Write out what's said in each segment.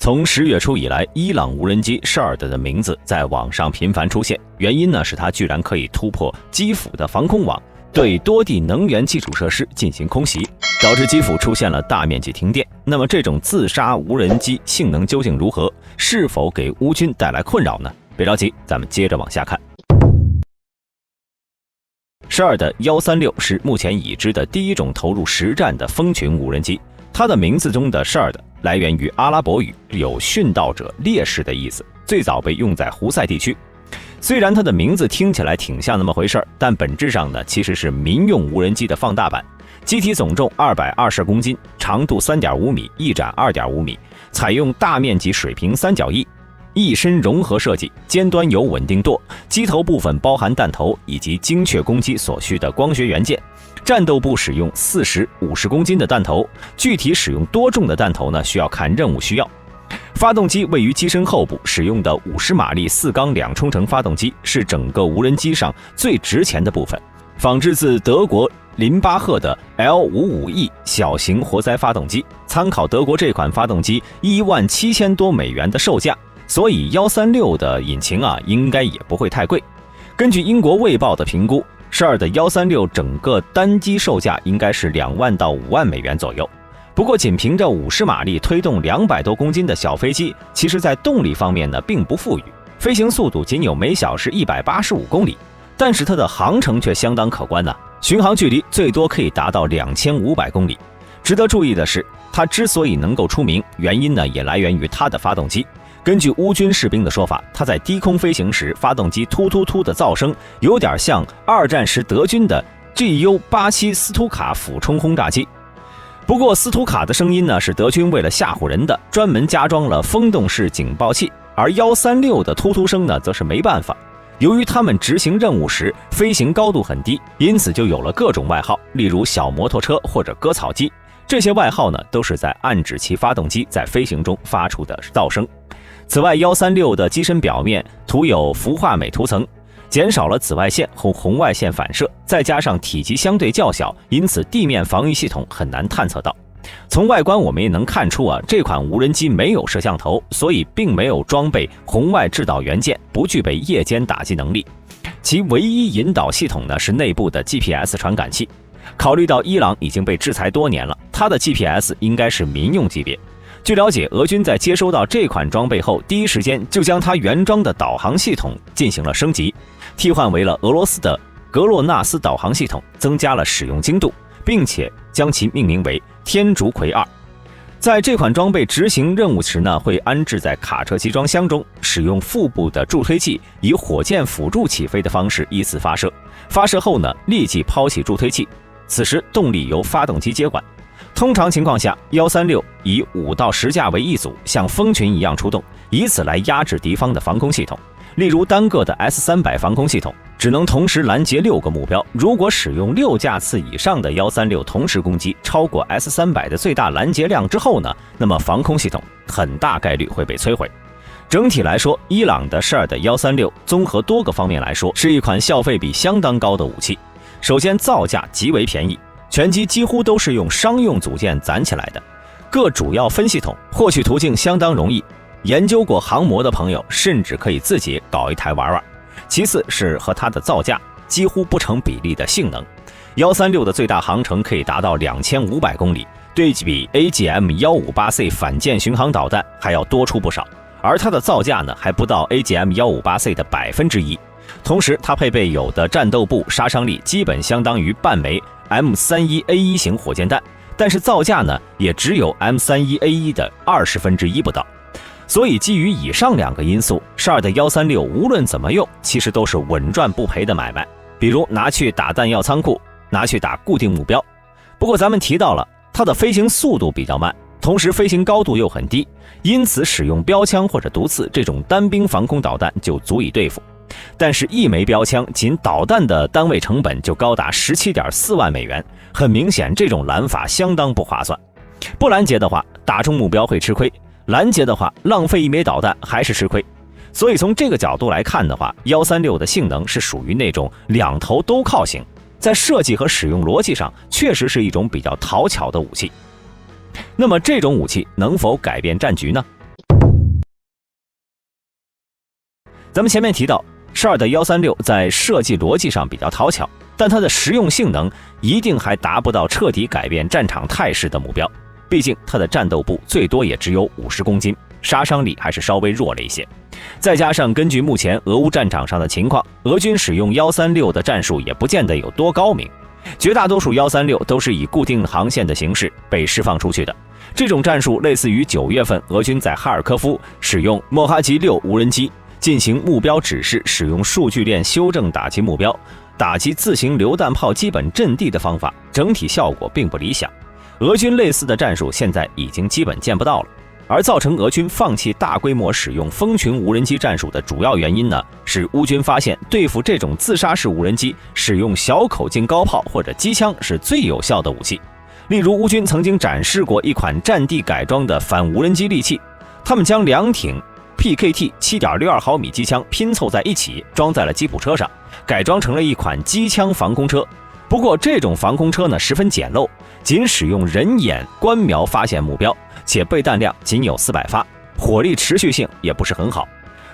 从10月初以来，伊朗无人机 Shahd 的名字在网上频繁出现，原因呢是它居然可以突破基辅的防空网，对多地能源基础设施进行空袭，导致基辅出现了大面积停电。那么这种自杀无人机性能究竟如何？是否给乌军带来困扰呢？别着急，咱们接着往下看。Shahd 136是目前已知的第一种投入实战的蜂群无人机，它的名字中的 Shahd 来源于阿拉伯语，有殉道者、烈士的意思，最早被用在胡塞地区。虽然它的名字听起来挺像那么回事儿，但本质上呢其实是民用无人机的放大版。机体总重220公斤，长度3.5米，翼展2.5米，采用大面积水平三角翼身融合设计，尖端有稳定舵，机头部分包含弹头以及精确攻击所需的光学元件。战斗部使用40、50公斤的弹头，具体使用多重的弹头呢，需要看任务需要。发动机位于机身后部，使用的50马力4缸2冲程发动机是整个无人机上最值钱的部分，仿制自德国林巴赫的 L55E 小型活塞发动机，参考德国这款发动机17000多美元的售价，所以136的引擎应该也不会太贵。根据英国卫报的评估，Shahd 136整个单机售价应该是2万到5万美元左右。不过仅凭着50马力推动200多公斤的小飞机，其实在动力方面呢并不富裕，飞行速度仅有每小时185公里，但是它的航程却相当可观巡航距离最多可以达到2500公里。值得注意的是，它之所以能够出名，原因呢也来源于它的发动机。根据乌军士兵的说法，它在低空飞行时，发动机突突突的噪声有点像2战时德军的 GU-87斯图卡俯冲轰炸机。不过斯图卡的声音呢是德军为了吓唬人的，专门加装了风动式警报器，而136的突突声呢则是没办法。由于他们执行任务时飞行高度很低，因此就有了各种外号，例如小摩托车或者割草机。这些外号呢都是在暗指其发动机在飞行中发出的噪声。此外，136的机身表面涂有氟化镁涂层，减少了紫外线和红外线反射，再加上体积相对较小，因此地面防御系统很难探测到。从外观我们也能看出这款无人机没有摄像头，所以并没有装备红外制导元件，不具备夜间打击能力。其唯一引导系统呢是内部的 GPS 传感器。考虑到伊朗已经被制裁多年了，它的 GPS 应该是民用级别。据了解，俄军在接收到这款装备后，第一时间就将它原装的导航系统进行了升级，替换为了俄罗斯的格洛纳斯导航系统，增加了使用精度，并且将其命名为天竺葵2。在这款装备执行任务时呢，会安置在卡车集装箱中，使用腹部的助推器，以火箭辅助起飞的方式依次发射。发射后呢，立即抛弃助推器，此时动力由发动机接管。通常情况下，136以5到10架为一组，像蜂群一样出动，以此来压制敌方的防空系统。例如单个的 S300 防空系统只能同时拦截6个目标，如果使用6架次以上的136同时攻击超过 S300 的最大拦截量之后呢，那么防空系统很大概率会被摧毁。整体来说，伊朗的 Shahd 136综合多个方面来说，是一款效费比相当高的武器。首先，造价极为便宜，全机几乎都是用商用组件攒起来的，各主要分系统获取途径相当容易，研究过航模的朋友甚至可以自己搞一台玩玩。其次是和它的造价几乎不成比例的性能，136的最大航程可以达到2500公里，对比 AGM-158C 反舰巡航导弹还要多出不少，而它的造价呢还不到 AGM-158C 的1%。同时它配备有的战斗部杀伤力基本相当于半枚 M31A1 型火箭弹，但是造价呢也只有 M31A1 的1/20不到。所以基于以上2个因素， Shahd 136无论怎么用，其实都是稳赚不赔的买卖，比如拿去打弹药仓库，拿去打固定目标。不过咱们提到了它的飞行速度比较慢，同时飞行高度又很低，因此使用标枪或者毒刺这种单兵防空导弹就足以对付。但是一枚标枪仅导弹的单位成本就高达17.4万美元，很明显这种拦法相当不划算。不拦截的话，打中目标会吃亏；拦截的话，浪费一枚导弹还是吃亏。所以从这个角度来看的话，136的性能是属于那种两头都靠型，在设计和使用逻辑上确实是一种比较讨巧的武器。那么这种武器能否改变战局呢？咱们前面提到，12的136在设计逻辑上比较讨巧，但它的实用性能一定还达不到彻底改变战场态势的目标。毕竟它的战斗部最多也只有50公斤，杀伤力还是稍微弱了一些。再加上根据目前俄乌战场上的情况，俄军使用136的战术也不见得有多高明，绝大多数136都是以固定航线的形式被释放出去的。这种战术类似于9月份俄军在哈尔科夫使用莫哈吉6无人机进行目标指示，使用数据链修正打击目标，打击自行榴弹炮基本阵地的方法，整体效果并不理想。俄军类似的战术现在已经基本见不到了。而造成俄军放弃大规模使用蜂群无人机战术的主要原因呢，是乌军发现对付这种自杀式无人机，使用小口径高炮或者机枪是最有效的武器。例如，乌军曾经展示过一款战地改装的反无人机利器，他们将2挺 PKT 7.62毫米机枪拼凑在一起，装在了吉普车上，改装成了一款机枪防空车。不过这种防空车呢十分简陋，仅使用人眼观瞄发现目标，且备弹量仅有400发，火力持续性也不是很好。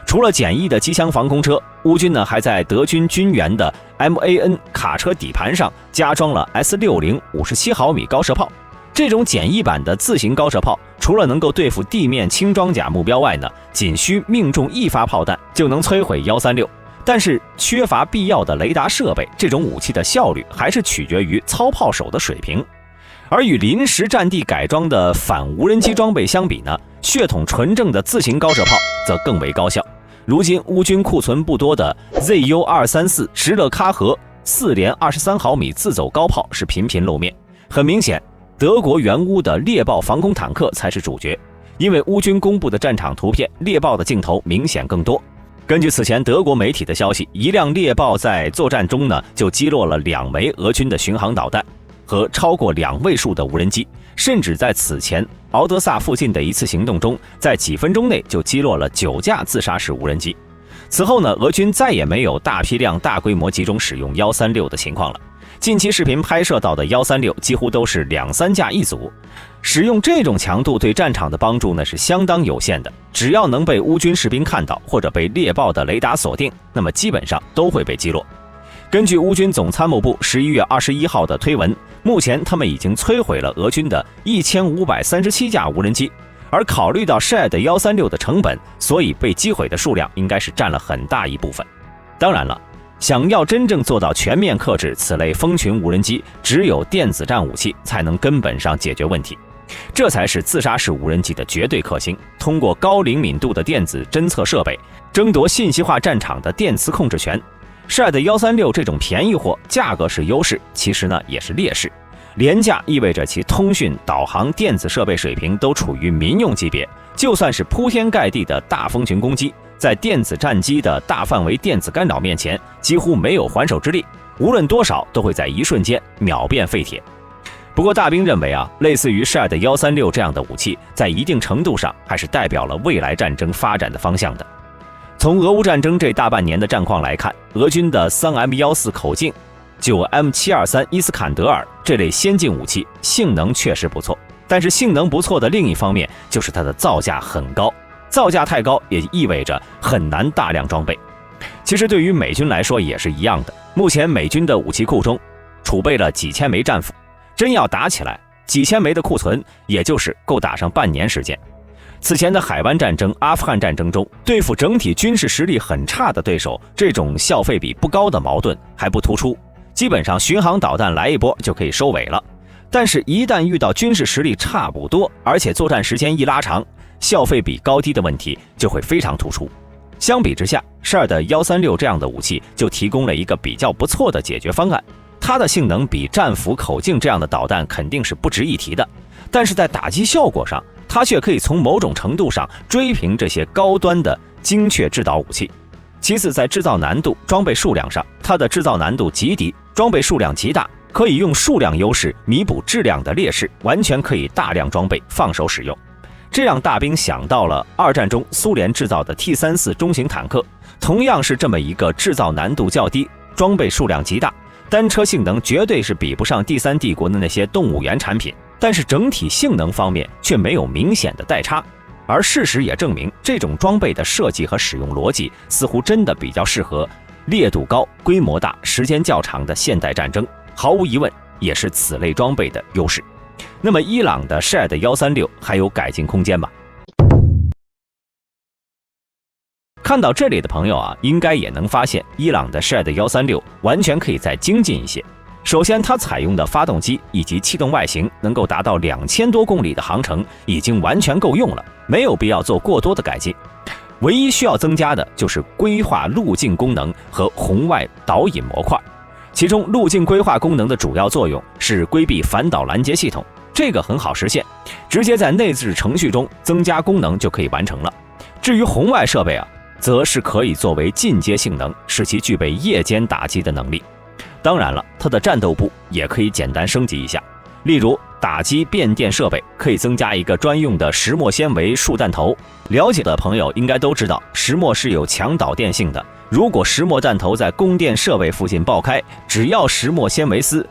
除了简易的机枪防空车，乌军呢还在德军军援的 MAN 卡车底盘上加装了 S60 57毫米高射炮。这种简易版的自行高射炮，除了能够对付地面轻装甲目标外呢，仅需命中1发炮弹就能摧毁136。但是缺乏必要的雷达设备，这种武器的效率还是取决于操炮手的水平。而与临时战地改装的反无人机装备相比呢，血统纯正的自行高射炮则更为高效。如今乌军库存不多的 ZU-234 什勒喀河4连23毫米自走高炮是频频露面。很明显，德国援乌的猎豹防空坦克才是主角，因为乌军公布的战场图片，猎豹的镜头明显更多。根据此前德国媒体的消息，一辆猎豹在作战中呢就击落了2枚俄军的巡航导弹和超过2位数的无人机，甚至在此前敖德萨附近的一次行动中，在几分钟内就击落了9架自杀式无人机。此后呢，俄军再也没有大批量大规模集中使用136的情况了。近期视频拍摄到的136几乎都是2、3架一组，使用这种强度对战场的帮助呢是相当有限的。只要能被乌军士兵看到或者被猎豹的雷达锁定，那么基本上都会被击落。根据乌军总参谋部11月21号的推文，目前他们已经摧毁了俄军的1537架无人机，而考虑到 SHAHED 136的成本，所以被击毁的数量应该是占了很大一部分。当然了，想要真正做到全面克制此类蜂群无人机，只有电子战武器才能根本上解决问题。这才是自杀式无人机的绝对克星。通过高灵敏度的电子侦测设备，争夺信息化战场的电磁控制权。SHAHED 136这种便宜货，价格是优势，其实呢也是劣势。廉价意味着其通讯、导航、电子设备水平都处于民用级别，就算是铺天盖地的大蜂群攻击，在电子战机的大范围电子干扰面前，几乎没有还手之力，无论多少都会在一瞬间秒变废铁。不过大兵认为类似于 SHAHED 136这样的武器，在一定程度上还是代表了未来战争发展的方向的。从俄乌战争这大半年的战况来看，俄军的3M14口径、9M723伊斯坎德尔这类先进武器性能确实不错，但是性能不错的另一方面就是它的造价很高，造价太高也意味着很难大量装备。其实对于美军来说也是一样的，目前美军的武器库中储备了几千枚战斧，真要打起来，几千枚的库存也就是够打上半年时间。此前的海湾战争、阿富汗战争中，对付整体军事实力很差的对手，这种消费比不高的矛盾还不突出，基本上巡航导弹来一波就可以收尾了。但是一旦遇到军事实力差不多，而且作战时间一拉长，消费比高低的问题就会非常突出。相比之下，SHAHED 136这样的武器就提供了一个比较不错的解决方案。它的性能比战斧口径这样的导弹肯定是不值一提的，但是在打击效果上，它却可以从某种程度上追平这些高端的精确制导武器。其次，在制造难度、装备数量上，它的制造难度极低，装备数量极大，可以用数量优势弥补质量的劣势，完全可以大量装备放手使用。这让大兵想到了二战中苏联制造的 T-34中型坦克，同样是这么一个制造难度较低、装备数量极大，单车性能绝对是比不上第三帝国的那些动物园产品，但是整体性能方面却没有明显的代差。而事实也证明，这种装备的设计和使用逻辑似乎真的比较适合烈度高、规模大、时间较长的现代战争，毫无疑问也是此类装备的优势。那么伊朗的 Shahed 136还有改进空间吗？看到这里的朋友啊，应该也能发现伊朗的 Shahed 136完全可以再精进一些。首先，它采用的发动机以及气动外形能够达到2000多公里的航程，已经完全够用了，没有必要做过多的改进。唯一需要增加的就是规划路径功能和红外导引模块。其中，路径规划功能的主要作用是规避反导拦截系统，这个很好实现，直接在内置程序中增加功能就可以完成了。至于红外设备啊，则是可以作为进阶性能，使其具备夜间打击的能力。当然了，它的战斗部也可以简单升级一下，例如打击变电设备可以增加一个专用的石墨纤维束弹头。了解的朋友应该都知道，石墨是有强导电性的，如果石墨弹头在供电设备附近爆开，只要石墨纤维丝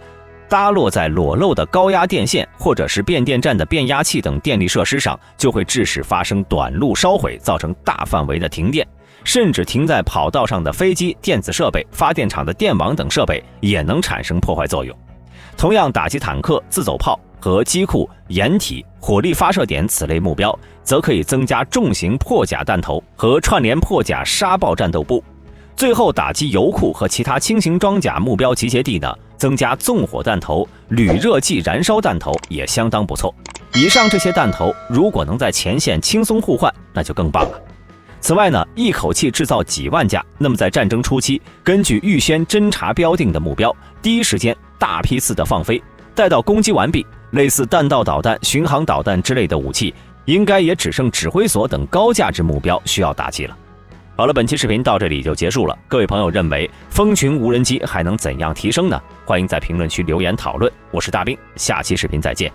搭落在裸露的高压电线或者是变电站的变压器等电力设施上，就会致使发生短路烧毁，造成大范围的停电。甚至停在跑道上的飞机、电子设备、发电厂的电网等设备也能产生破坏作用。同样，打击坦克、自走炮和机库、掩体、火力发射点此类目标，则可以增加重型破甲弹头和串联破甲沙暴战斗部。最后，打击油库和其他轻型装甲目标集结地呢，增加纵火弹头、铝热剂燃烧弹头也相当不错。以上这些弹头如果能在前线轻松互换，那就更棒了。此外呢，一口气制造几万架，那么在战争初期，根据预先侦察标定的目标，第一时间大批次的放飞，待到攻击完毕，类似弹道导弹、巡航导弹之类的武器，应该也只剩指挥所等高价值目标需要打击了。好了，本期视频到这里就结束了。各位朋友认为蜂群无人机还能怎样提升呢？欢迎在评论区留言讨论。我是大兵，下期视频再见。